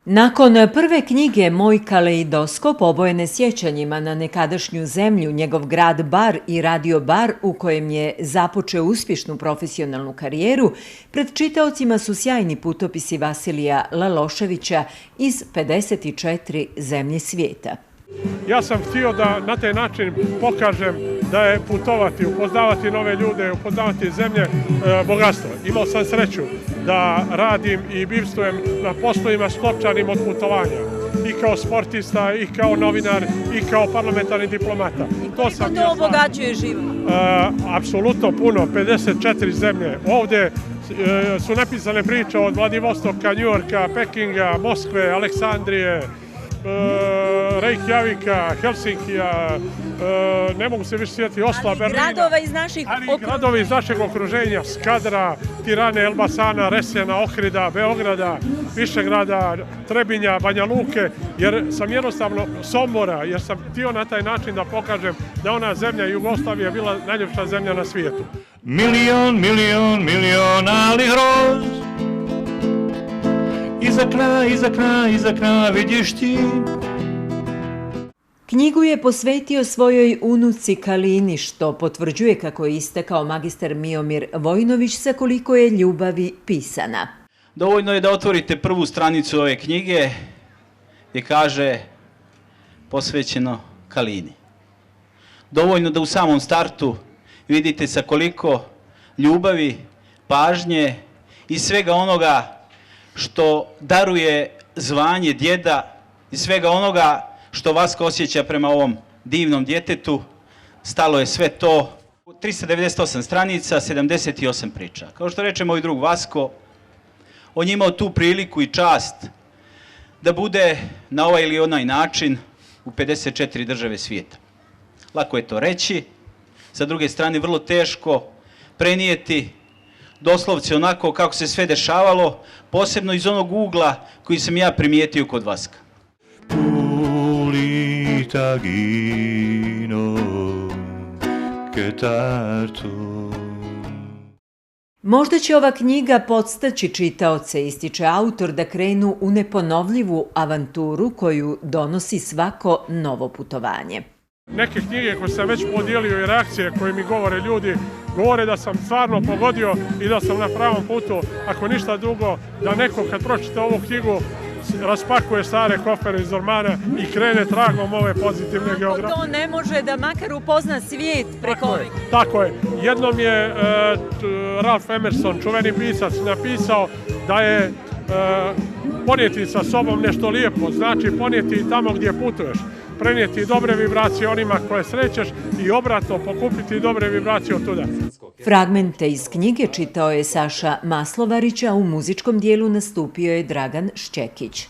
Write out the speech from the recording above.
Nakon prve knjige Moj kaleidoskop, obojene sjećanjima na nekadašnju zemlju, njegov grad Bar i radio Bar u kojem je započeo uspješnu profesionalnu karijeru, pred čitaocima su sjajni putopisi Vasilija Laloševića iz 54 zemlje svijeta. Ja sam htio da na taj način pokažem da je putovati, upoznavati nove ljude, upoznavati zemlje bogatstvo. Imao sam sreću da radim i bivstvujem na poslovima skopčanim od putovanja. I kao sportista, i kao novinar, i kao parlamentarni diplomata. Koliko to obogaćuje život? Apsolutno puno, 54 zemlje. Ovdje su napisane priče od Vladivostoka, Njujorka, Pekinga, Moskve, Aleksandrije, Reykjavika, Helsinkija, ne mogu se više sjetiti, Osla, Berlina. Ali gradovi iz našeg okruženja, Skadra, Tirane, Elbasana, Resena, Ohrida, Beograda, Višegrada, Trebinja, Banja Luke, jer sam jednostavno Sombora, jer sam htio na taj način da pokažem da ona zemlja Jugoslavija bila najljepša zemlja na svijetu. Milion, milion, milion, ali hroz. Iza kraja vidiš ti. Knjigu je posvetio svojoj unuci Kalini, što potvrđuje kako je istakao magistar Miomir Vojnović sa koliko je ljubavi pisana. Dovoljno je da otvorite prvu stranicu ove knjige gdje kaže posvećeno Kalini. Dovoljno da u samom startu vidite sa koliko ljubavi, pažnje i svega onoga što daruje zvanje djeda i svega onoga što Vasko osjeća prema ovom divnom djetetu, stalo je sve to. 398 stranica, 78 priča. Kao što reče moj drug Vasko, on je imao tu priliku i čast da bude na ovaj ili onaj način u 54 države svijeta. Lako je to reći, sa druge strane vrlo teško prenijeti doslovce onako kako se sve dešavalo, posebno iz onog ugla koji sam ja primijetio kod Vaska. Možda će ova knjiga podstaći čitaoce, ističe autor, da krenu u neponovljivu avanturu koju donosi svako novo putovanje. Neke knjige koje sam već podijelio i reakcije koje mi govore ljudi, govore da sam stvarno pogodio i da sam na pravom putu, ako ništa drugo, da neko kad pročita ovu knjigu raspakuje stare kofere iz ormana i krene tragom ove pozitivne geografije. Ako to ne može da makar upozna svijet preko ovih. Tako je. Jednom je Ralph Emerson, čuveni pisac, napisao da je ponijeti sa sobom nešto lijepo, znači ponijeti i tamo gdje putuješ. Prenijeti dobre vibracije onima koje srećeš i obratno pokupiti dobre vibracije od tuda. Fragmente iz knjige čitao je Saša Maslovarić, a u muzičkom dijelu nastupio je Dragan Šćekić.